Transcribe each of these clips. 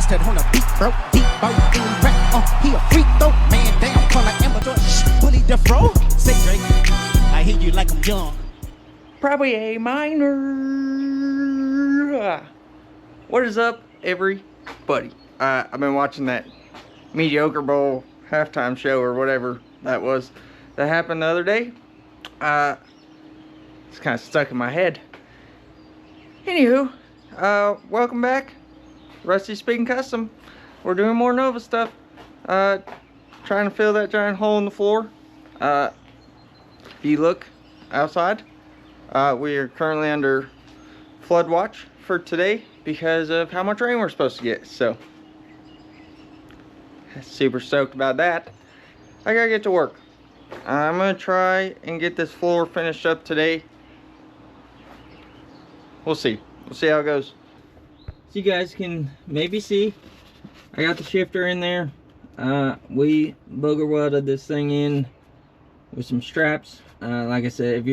monster on the beat, bro. Deep boat in rap, he a freak though. Man down, call like Amador. Bully the fro. Say Drake, I hear you like I'm young. Probably A minor. What is up, everybody? I've been watching that Mediocre Bowl halftime show or whatever that was that happened the other day. It's kind of stuck in my head. Anywho, welcome back. Rusty Speaking Custom. We're doing more Nova stuff. Trying to fill that giant hole in the floor. If you look outside, we are currently under flood watch for today because of how much rain we're supposed to get. So, super stoked about that. I gotta get to work. I'm gonna try and get this floor finished up today. We'll see how it goes. So you guys can maybe see, I got the shifter in there. We booger welded this thing in with some straps. Like I said, if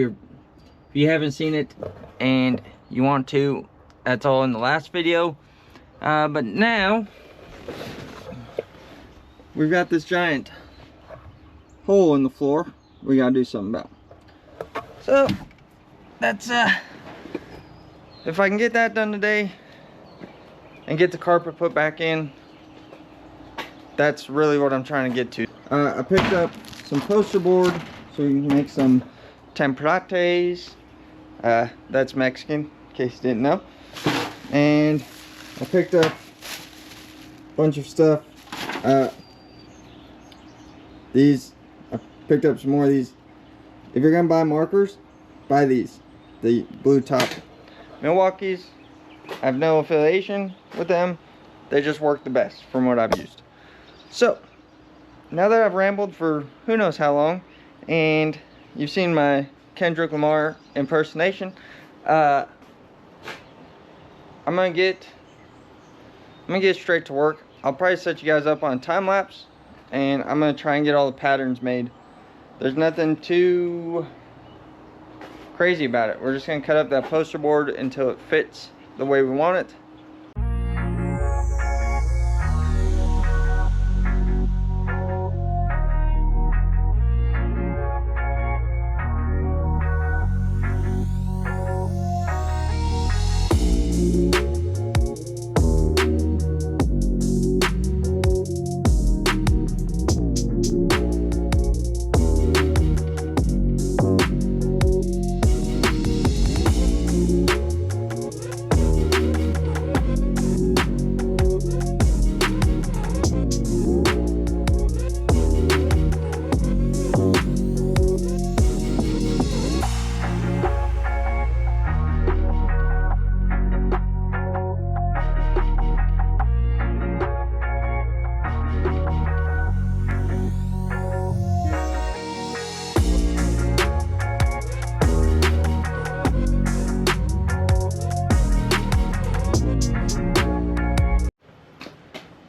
you haven't seen it and you want to, that's all in the last video. But now we've got this giant hole in the floor we gotta do something about. So that's if I can get that done today and get the carpet put back in, that's really what I'm trying to get to. I picked up some poster board so you can make some templates. That's Mexican, in case you didn't know. And I picked up a bunch of stuff. I picked up some more of these. If you're gonna buy markers, buy these, the blue top Milwaukee's. I have no affiliation with them. They just work the best from what I've used. So now that I've rambled for who knows how long, and you've seen my Kendrick Lamar impersonation, I'm gonna get straight to work. I'll probably set you guys up on a time lapse, and I'm gonna try and get all the patterns made. There's nothing too crazy about it. We're just gonna cut up that poster board until it fits the way we want it.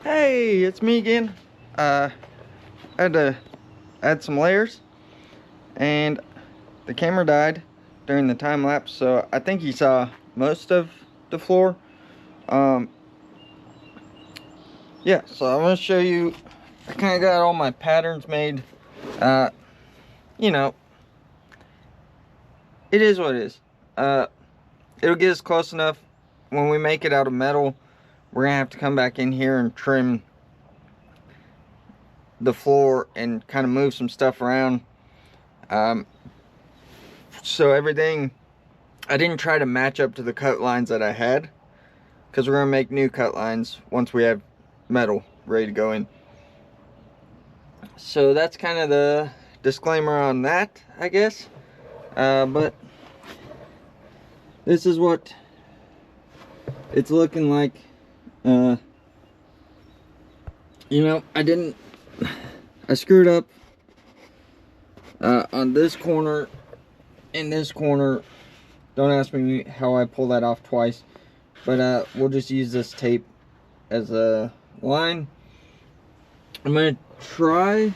Hey, it's me again. I had to add some layers, and the camera died during the time lapse, so I think you saw most of the floor. Yeah, so I'm gonna show you. I kind of got all my patterns made. You know, it is what it is. It'll get us close enough. When we make it out of metal, we're gonna have to come back in here and trim the floor and kind of move some stuff around. So everything, I didn't try to match up to the cut lines that I had, because we're gonna make new cut lines once we have metal ready to go in. So that's kind of the disclaimer on that, I guess. But this is what it's looking like. You know, I screwed up on this corner and this corner. Don't ask me how I pull that off twice, but we'll just use this tape as a line. I'm gonna try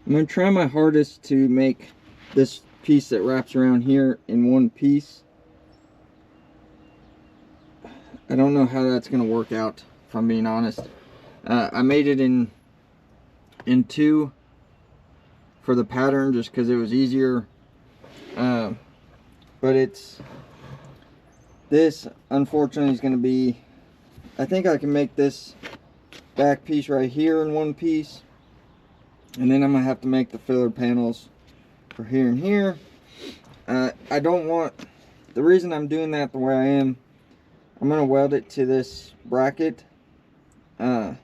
my hardest to make this piece that wraps around here in one piece. I don't know how that's gonna work out, if I'm being honest. I made it in two for the pattern just because it was easier. But this unfortunately is going to be, I think I can make this back piece right here in one piece, and then I'm going to have to make the filler panels for here and here. I don't want, the reason I'm doing that the way I am, I'm going to weld it to this bracket. I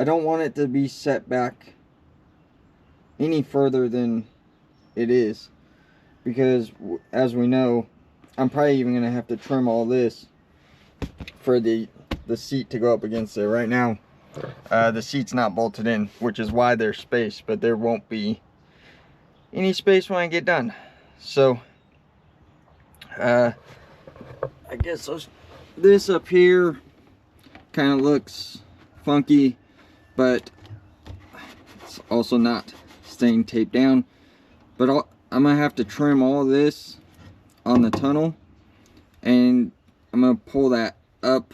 don't want it to be set back any further than it is, because as we know, I'm probably even going to have to trim all this for the seat to go up against it. Right now the seat's not bolted in, which is why there's space, but there won't be any space when I get done. So I guess this up here kind of looks funky, but it's also not staying taped down. But I'm gonna have to trim all this on the tunnel, and I'm gonna pull that up,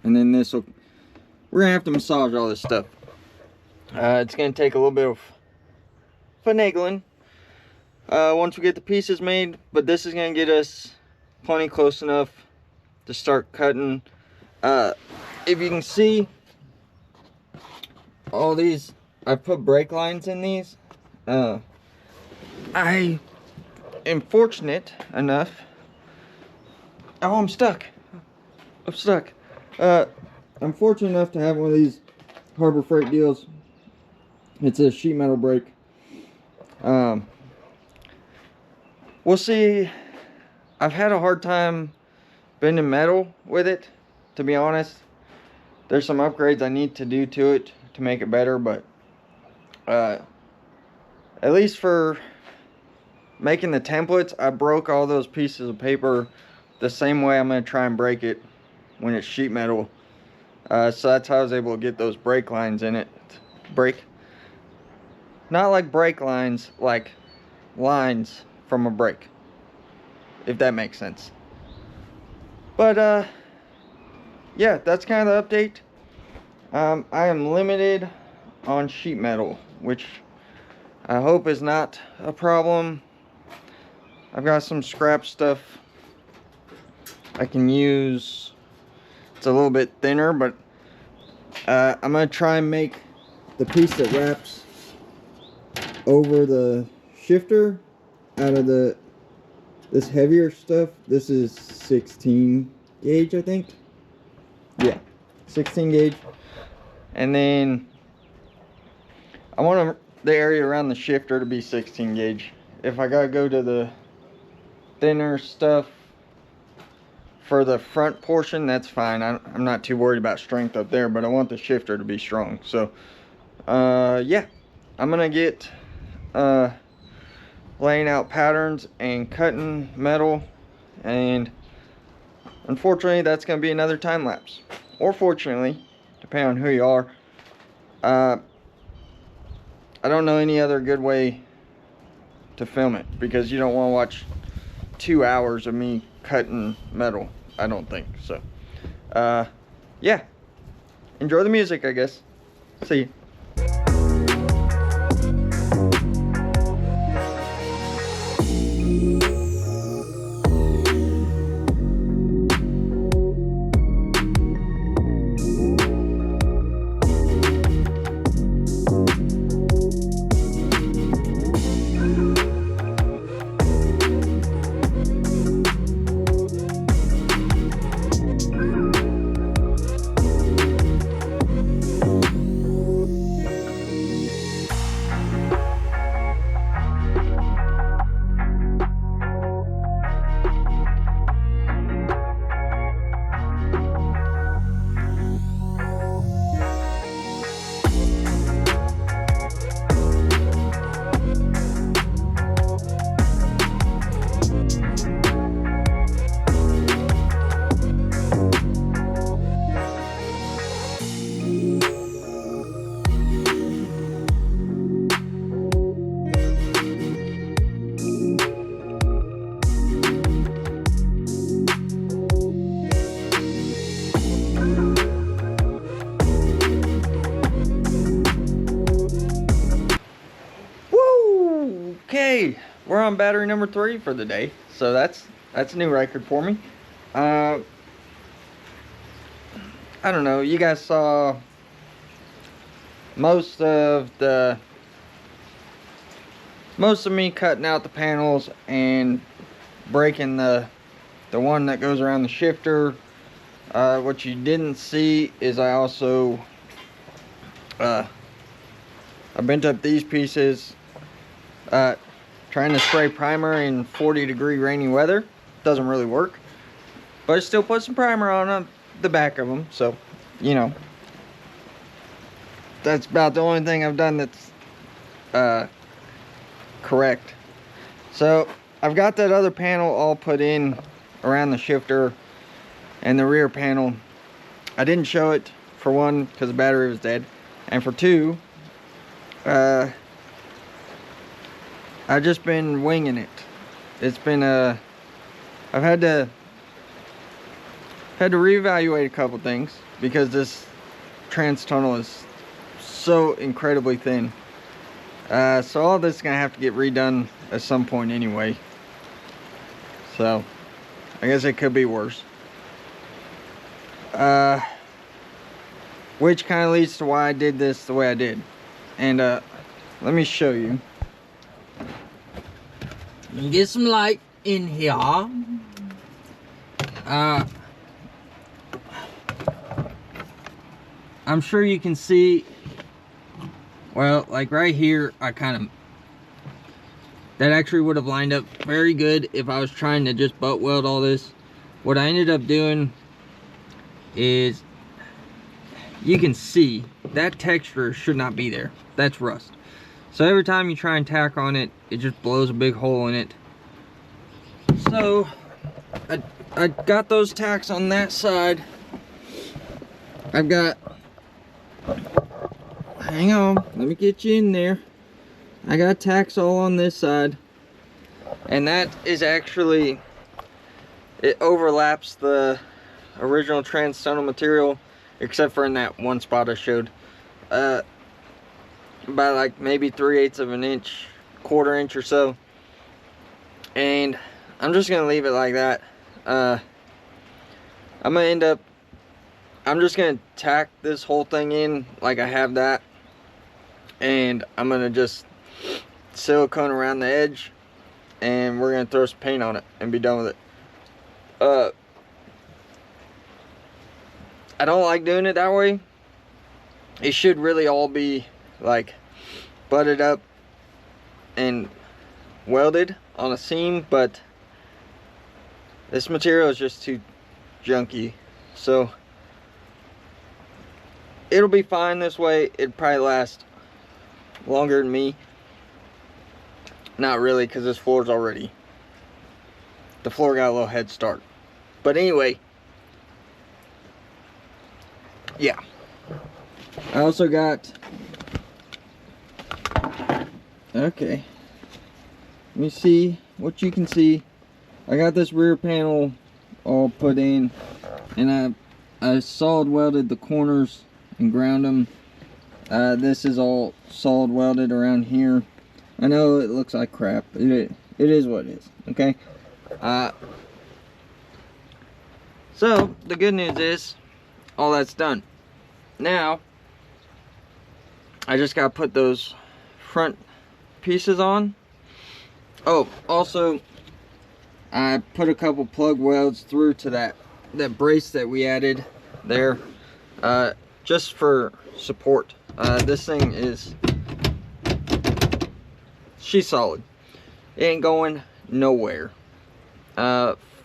and then we're gonna have to massage all this stuff. It's gonna take a little bit of finagling once we get the pieces made, but this is gonna get us plenty close enough to start cutting. If you can see, all these, I put brake lines in these. I am fortunate enough. Oh, I'm stuck. I'm fortunate enough to have one of these Harbor Freight deals. It's a sheet metal brake. We'll see. I've had a hard time bending metal with it, to be honest. There's some upgrades I need to do to it to make it better, but at least for making the templates, I broke all those pieces of paper the same way I'm going to try and break it when it's sheet metal. So that's how I was able to get those brake lines in it. Not like brake lines, like lines from a brake, if that makes sense. But yeah, that's kind of the update. I am limited on sheet metal, which I hope is not a problem. I've got some scrap stuff I can use. It's a little bit thinner, but I'm gonna try and make the piece that wraps over the shifter out of this heavier stuff. This is 16 gauge, I think. Yeah, 16 gauge. And then I want the area around the shifter to be 16 gauge. If I gotta go to the thinner stuff for the front portion, that's fine. I'm not too worried about strength up there, but I want the shifter to be strong. So yeah, I'm gonna get laying out patterns and cutting metal, and unfortunately that's gonna be another time lapse, or fortunately, depending on who you are. I don't know any other good way to film it, because you don't want to watch 2 hours of me cutting metal, I don't think. So yeah, enjoy the music, I guess. See you. we're on battery number 3 for the day. So that's a new record for me. I don't know, you guys saw most of me cutting out the panels and breaking the one that goes around the shifter. What you didn't see is I also I bent up these pieces trying to spray primer in 40-degree rainy weather. Doesn't really work, but I still put some primer on the back of them, so you know, that's about the only thing I've done that's correct. So I've got that other panel all put in around the shifter and the rear panel. I didn't show it, for one, because the battery was dead, and for two, I've just been winging it. It's been I've had to reevaluate a couple things because this trans tunnel is so incredibly thin. So all this is gonna have to get redone at some point anyway. So I guess it could be worse. Which kind of leads to why I did this the way I did. And let me show you. Let me get some light in here. I'm sure you can see, well, like right here, that actually would have lined up very good if I was trying to just butt weld all this. What I ended up doing is, you can see that texture should not be there. That's rust. So every time you try and tack on it, it just blows a big hole in it. So I got those tacks on that side. I've got, hang on, let me get you in there. I got tacks all on this side, and that is actually, it overlaps the original trans tunnel material, except for in that one spot I showed, by like maybe 3/8 of an inch, 1/4 inch or so. And I'm just gonna leave it like that. I'm just gonna tack this whole thing in like I have that, and I'm gonna just silicone around the edge, and we're gonna throw some paint on it and be done with it. I don't like doing it that way. It should really all be like butted up and welded on a seam, but this material is just too junky, so it'll be fine this way. It'd probably last longer than me. Not really, because this floor's already, the floor got a little head start. But anyway, yeah. I also got, okay, let me see what you can see. I got this rear panel all put in, and I solid welded the corners and ground them. This is all solid welded around here. I know it looks like crap. It is what it is, okay? So the good news is all that's done. Now I just gotta put those front pieces on. Oh, also I put a couple plug welds through to that brace that we added there, just for support. This thing is, she's solid. It ain't going nowhere.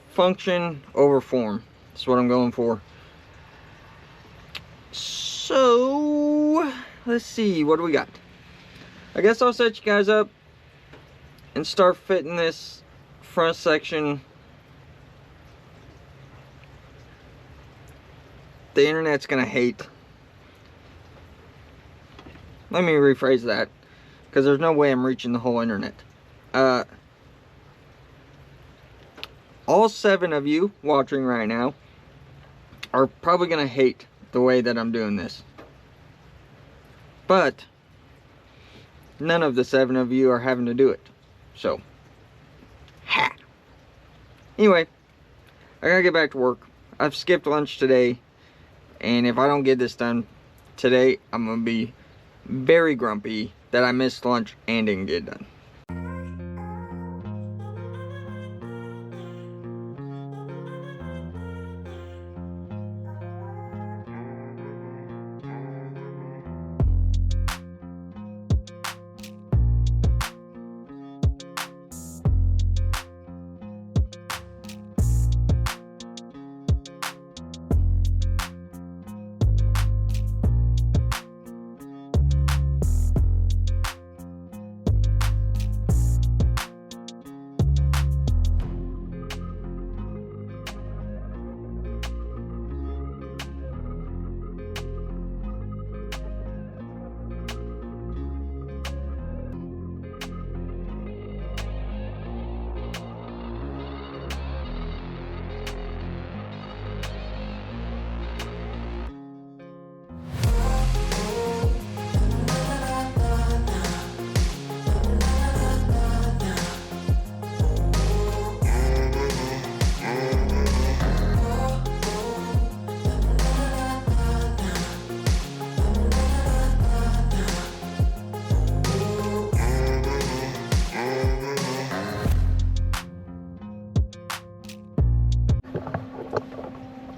Function over form. That's what I'm going for. So let's see, what do we got? I guess I'll set you guys up and start fitting this front section. The internet's gonna hate. Let me rephrase that, because there's no way I'm reaching the whole internet. All 7 of you watching right now are probably gonna hate the way that I'm doing this, but none of the 7 of you are having to do it. So Anyway, I gotta get back to work. I've skipped lunch today, and if I don't get this done today, I'm gonna be very grumpy that I missed lunch and didn't get it done.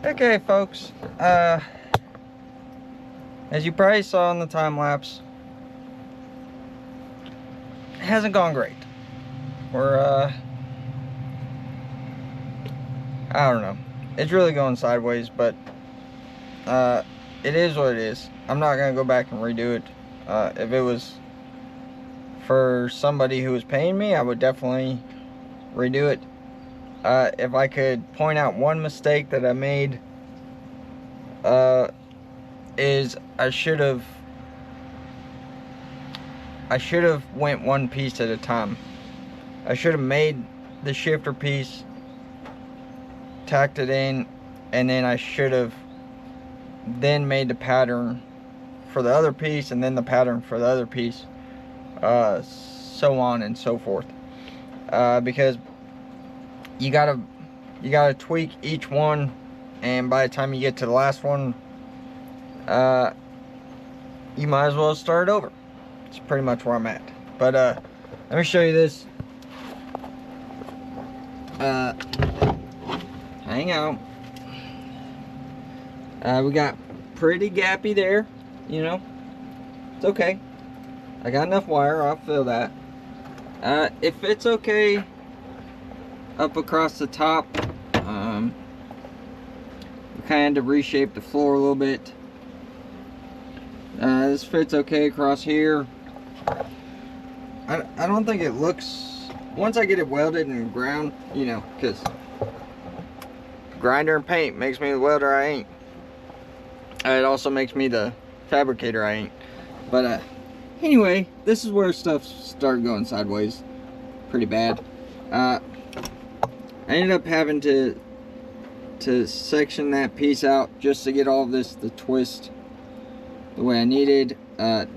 Okay, folks, as you probably saw in the time lapse, it hasn't gone great. We're I don't know, it's really going sideways, but it is what it is. I'm not gonna go back and redo it. If it was for somebody who was paying me, I would definitely redo it. If I could point out one mistake that I made, is I should have went one piece at a time. I should have made the shifter piece, tacked it in, and then I should have then made the pattern for the other piece, and then the pattern for the other piece, so on and so forth. Because you gotta tweak each one, and by the time you get to the last one, you might as well start over. It's pretty much where I'm at. But let me show you this. Hang out. We got pretty gappy there, you know. It's okay. I got enough wire, I'll fill that. If it's okay up across the top, we kind of reshape the floor a little bit. This fits okay across here. I don't think it looks, once I get it welded and ground, you know, because grinder and paint makes me the welder I ain't. It also makes me the fabricator I ain't. But anyway, this is where stuff started going sideways pretty bad. I ended up having to section that piece out just to get all of this to twist the way I needed. That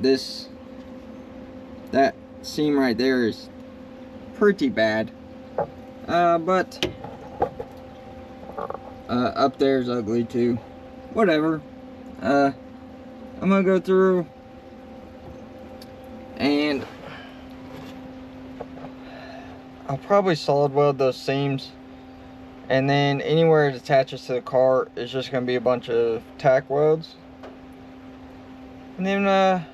seam right there is pretty bad, but up there is ugly too. Whatever. I'm gonna go through and I'll probably solid weld those seams, and then anywhere it attaches to the car is just gonna be a bunch of tack welds. And then I'll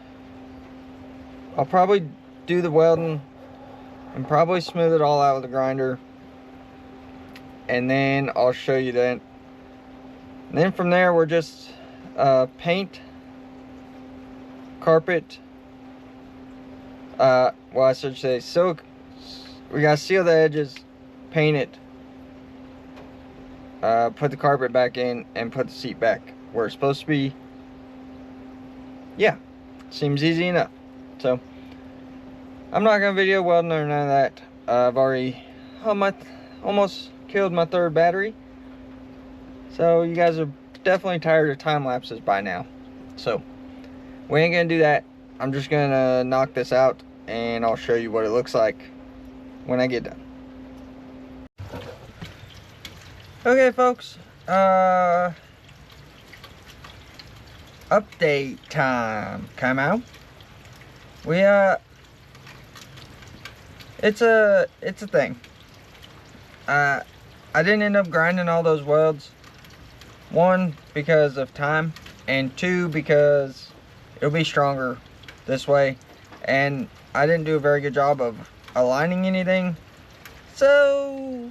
probably do the welding and probably smooth it all out with a grinder, and then I'll show you that. And then from there we're just paint, carpet, well, I should say silk. We gotta seal the edges, paint it, put the carpet back in, and put the seat back where it's supposed to be. Yeah, seems easy enough. So I'm not gonna video welding or none of that. I've already almost killed my third battery, so you guys are definitely tired of time lapses by now. So we ain't gonna do that. I'm just gonna knock this out and I'll show you what it looks like when I get done. Okay, folks. Update time. Come out. We it's a thing. I didn't end up grinding all those welds. One, because of time, and two, because it'll be stronger this way. And I didn't do a very good job of aligning anything. So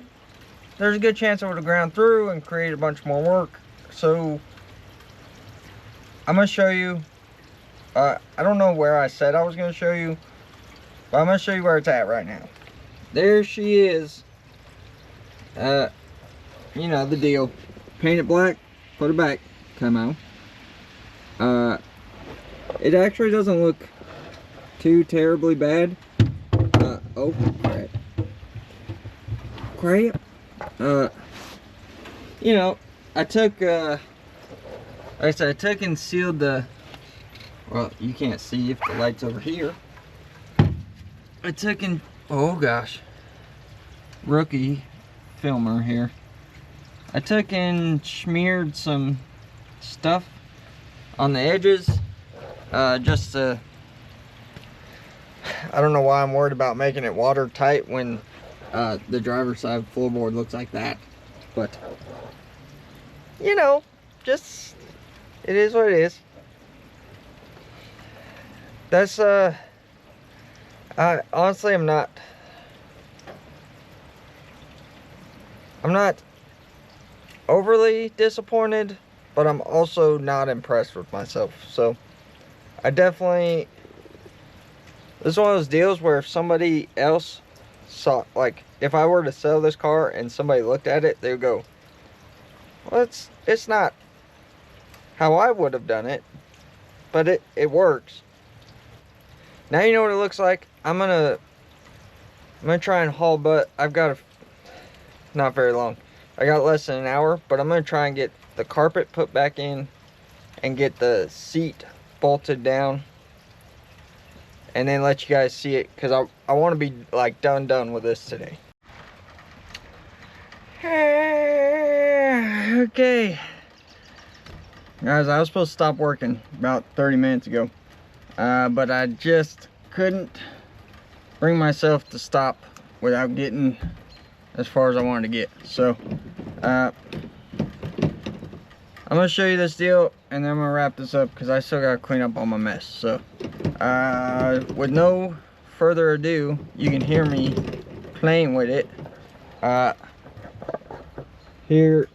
there's a good chance I would have ground through and created a bunch more work. So I'm gonna show you. I don't know where I said I was gonna show you, but I'm gonna show you where it's at right now. There she is. You know the deal. Paint it black, put it back, come out. It actually doesn't look too terribly bad. Oh crap. Crap. You know, I took like I said, I took and sealed the, well, you can't see if the light's over here. I took and, oh gosh, rookie filmer here. I took and smeared some stuff on the edges, just to, I don't know why I'm worried about making it watertight when the driver's side floorboard looks like that, but you know, just, it is what it is. That's honestly, I'm not overly disappointed, but I'm also not impressed with myself. So I definitely, this is one of those deals where if somebody else saw, like if I were to sell this car and somebody looked at it, they would go, well, it's not how I would have done it, but it works. Now you know what it looks like. I'm gonna try and haul butt. I've got not very long. I got less than an hour, but I'm gonna try and get the carpet put back in and get the seat bolted down, and then let you guys see it, because I want to be like done with this today. Okay, guys, I was supposed to stop working about 30 minutes ago, but I just couldn't bring myself to stop without getting as far as I wanted to get. So I'm gonna show you this deal, and then I'm gonna wrap this up because I still gotta clean up all my mess. So with no further ado, you can hear me playing with it. Here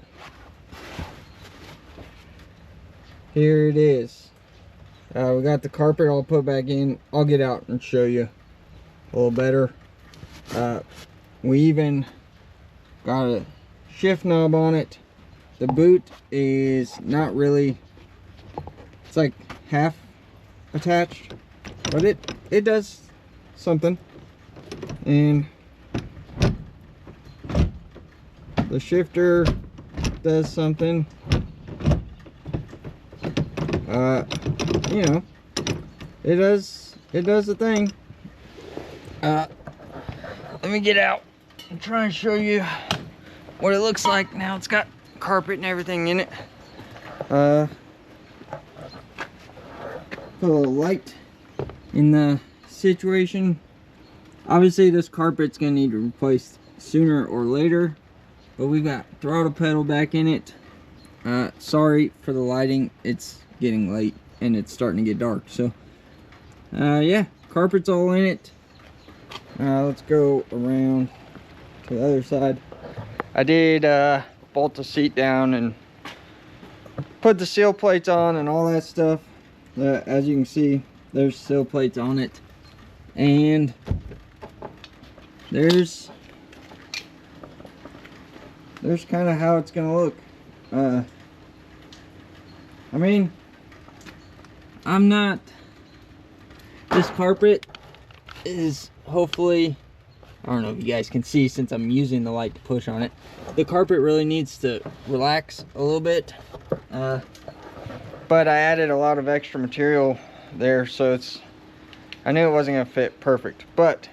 it is. We got the carpet all put back in. I'll get out and show you a little better. We even got a shift knob on it. The boot is not really, it's like half attached, but it does something. And the shifter does something. You know, it does the thing. Let me get out and try and show you what it looks like now. It's got carpet and everything in it. Put a little light in the situation. Obviously this carpet's gonna need to be replaced sooner or later, but we've got throttle pedal back in it. Sorry for the lighting, it's getting late and it's starting to get dark. So yeah, carpet's all in it. Let's go around to the other side. I did bolt the seat down and put the seal plates on and all that stuff. As you can see, there's seal plates on it, and there's kind of how it's gonna look. I mean, I'm not, this carpet is hopefully, I don't know if you guys can see since I'm using the light to push on it, the carpet really needs to relax a little bit, but I added a lot of extra material there, so I knew it wasn't gonna fit perfect. But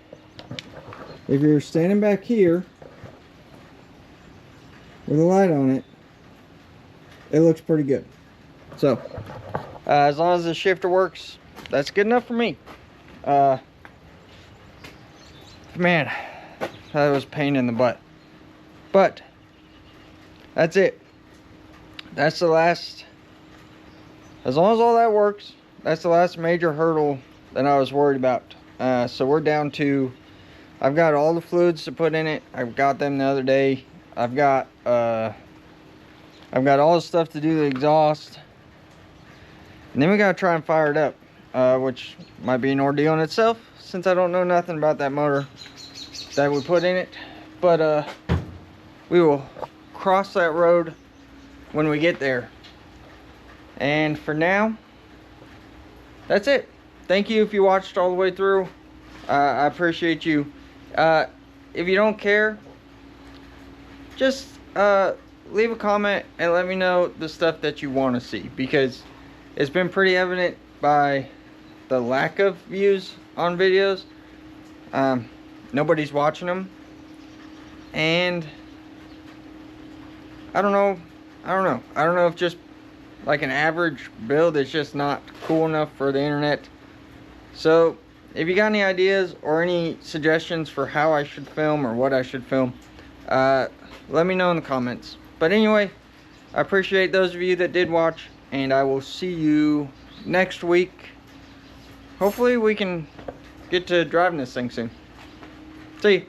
if you're standing back here, with a light on it, it looks pretty good. So as long as the shifter works, that's good enough for me. Man, that was a pain in the butt. But that's it. That's the last, as long as all that works, that's the last major hurdle that I was worried about. So we're down to, I've got all the fluids to put in it. I've got them the other day. I've got all the stuff to do the exhaust. And then we gotta try and fire it up, which might be an ordeal in itself, since I don't know nothing about that motor that we put in it. But we will cross that road when we get there. And for now, that's it. Thank you if you watched all the way through. I appreciate you. If you don't care, just leave a comment and let me know the stuff that you want to see, because it's been pretty evident by the lack of views on videos. Nobody's watching them, and I don't know if just like an average build is just not cool enough for the internet. So if you got any ideas or any suggestions for how I should film or what I should film, let me know in the comments. But anyway, I appreciate those of you that did watch, and I will see you next week. Hopefully we can get to driving this thing soon. See you.